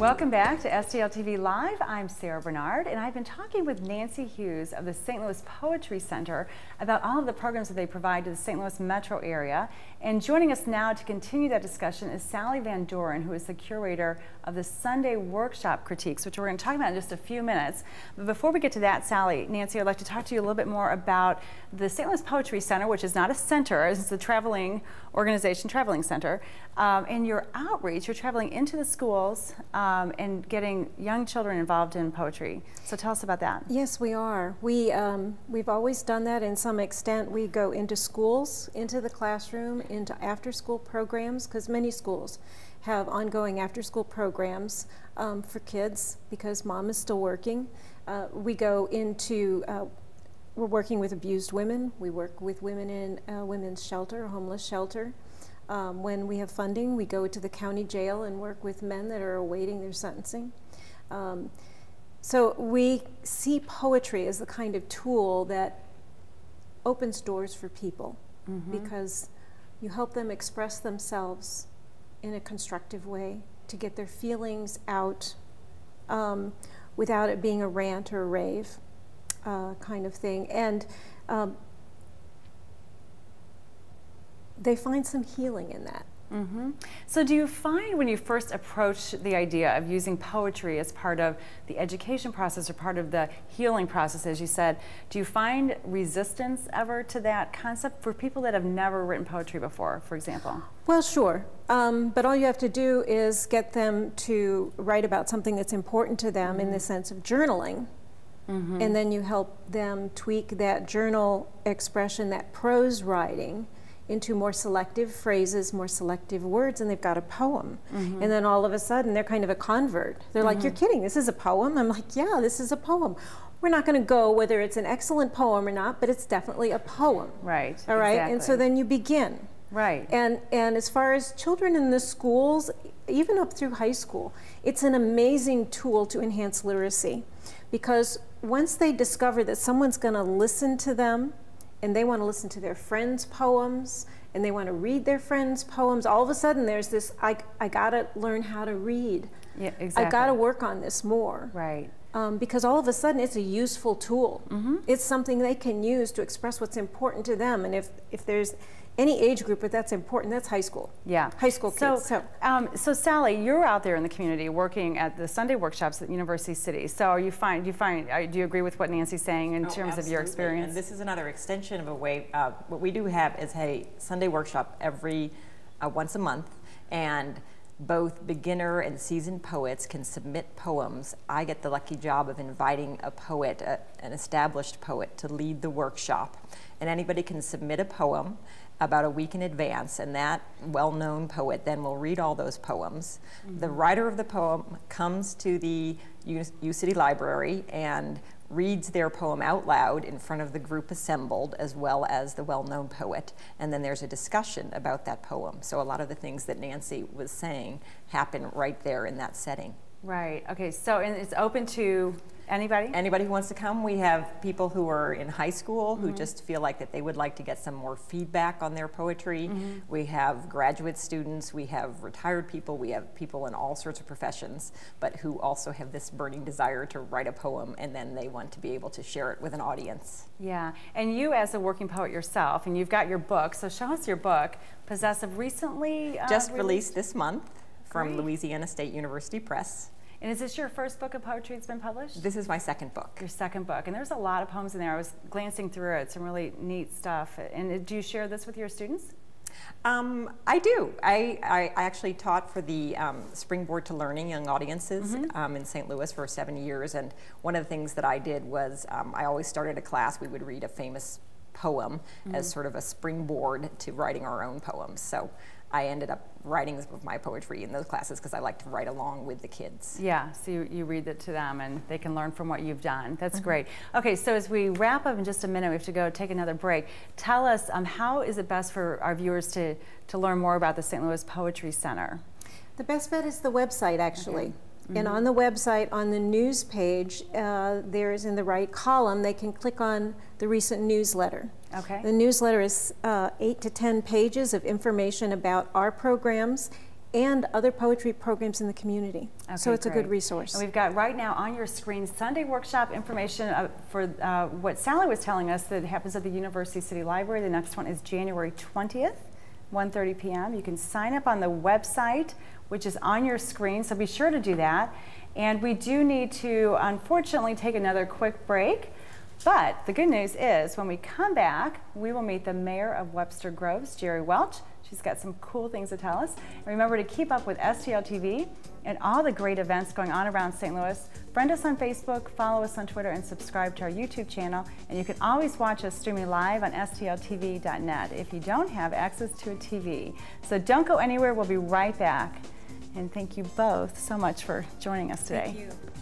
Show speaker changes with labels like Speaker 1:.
Speaker 1: Welcome back to STL TV Live. I'm Sarah Bernard, and I've been talking with Nancy Hughes of the St. Louis Poetry Center about all of the programs that they provide to the St. Louis metro area. And joining us now to continue that discussion is Sally Van Doren, who is the curator of the Sunday workshop critiques, which we're going to talk about in just a few minutes. But before we get to that, Sally, Nancy, I'd like to talk to you a little bit more about the St. Louis Poetry Center, which is not a center, it's a traveling organization, traveling center, and your outreach. You're traveling into the schools and getting young children involved in poetry. So tell us about that.
Speaker 2: Yes, we are. We've always done that in some extent. We go into schools, into the classroom, into after-school programs, because many schools have ongoing after-school programs for kids because mom is still working. We go into, we're working with abused women. We work with women in women's shelter, a homeless shelter. When we have funding, we go to the county jail and work with men that are awaiting their sentencing. So we see poetry as the kind of tool that opens doors for people because you help them express themselves in a constructive way to get their feelings out without it being a rant or a rave kind of thing. And they find some healing in that.
Speaker 1: So do you find when you first approach the idea of using poetry as part of the education process or part of the healing process, as you said, do you find resistance ever to that concept for people that have never written poetry before, for example?
Speaker 2: Well, sure. But all you have to do is get them to write about something that's important to them in the sense of journaling. And then you help them tweak that journal expression, that prose writing, into more selective phrases, more selective words, and they've got a poem. And then all of a sudden, they're kind of a convert. They're like, you're kidding, this is a poem? I'm like, yeah, this is a poem. We're not going to go whether it's an excellent poem or not, but it's definitely a poem.
Speaker 1: Right,
Speaker 2: all right?
Speaker 1: exactly.
Speaker 2: And so then you begin.
Speaker 1: Right.
Speaker 2: And as far as children in the schools, even up through high school, it's an amazing tool to enhance literacy. Because once they discover that someone's going to listen to them, and they want to listen to their friends' poems, and they want to read their friends' poems, all of a sudden there's this, I gotta learn how to read. Yeah, exactly. I gotta work on this more.
Speaker 1: Right.
Speaker 2: Because all of a sudden it's a useful tool. It's something they can use to express what's important to them. And if there's any age group but that's important, that's high school.
Speaker 1: Yeah.
Speaker 2: High school kids.
Speaker 1: So Sally, you're out there in the community working at the Sunday workshops at University City. So do you agree with what Nancy's saying in terms of your experience?
Speaker 3: And this is another extension of a way, what we do have is a Sunday workshop every, once a month, and both beginner and seasoned poets can submit poems. I get the lucky job of inviting a poet, an established poet, to lead the workshop. And anybody can submit a poem about a week in advance, and that well-known poet then will read all those poems. The writer of the poem comes to the U-City Library and reads their poem out loud in front of the group assembled, as well as the well-known poet, and then there's a discussion about that poem. So a lot of the things that Nancy was saying happen right there in that setting.
Speaker 1: Right, okay, so and it's open to anybody?
Speaker 3: Anybody who wants to come. We have people who are in high school who just feel like that they would like to get some more feedback on their poetry. We have graduate students, we have retired people, we have people in all sorts of professions, but who also have this burning desire to write a poem, and then they want to be able to share it with an audience.
Speaker 1: Yeah, and you as a working poet yourself, and you've got your book, so show us your book, Possessive, recently
Speaker 3: just released this month from Louisiana State University Press.
Speaker 1: And is this your first book of poetry that's been published?
Speaker 3: This is my second book.
Speaker 1: Your second book. And there's a lot of poems in there. I was glancing through it, some really neat stuff. And do you share this with your students?
Speaker 3: I do. I actually taught for the Springboard to Learning young audiences in St. Louis for 7 years. And one of the things that I did was I always started a class. We would read a famous poem as sort of a springboard to writing our own poems. So I ended up writing with my poetry in those classes because I like to write along with the kids.
Speaker 1: Yeah, so you read it to them and they can learn from what you've done. That's great. Okay, so as we wrap up in just a minute, we have to go take another break. Tell us, how is it best for our viewers to learn more about the St. Louis Poetry Center?
Speaker 2: The best bet is the website, actually. And on the website, on the news page, there is in the right column, they can click on the recent newsletter. Okay. The newsletter is 8 to 10 pages of information about our programs and other poetry programs in the community.
Speaker 1: Okay,
Speaker 2: so it's
Speaker 1: great.
Speaker 2: a good resource.
Speaker 1: And we've got right now on your screen Sunday workshop information for what Sally was telling us that happens at the University City Library. The next one is January 20th, 1:30 p.m. You can sign up on the website, which is on your screen, so be sure to do that. And we do need to, unfortunately, take another quick break. But the good news is when we come back, we will meet the Mayor of Webster Groves, Jerry Welch. She's got some cool things to tell us. And remember to keep up with STL TV and all the great events going on around St. Louis. Friend us on Facebook, follow us on Twitter, and subscribe to our YouTube channel. And you can always watch us streaming live on stltv.net if you don't have access to a TV. So don't go anywhere. We'll be right back. And thank you both so much for joining us today.
Speaker 2: Thank you.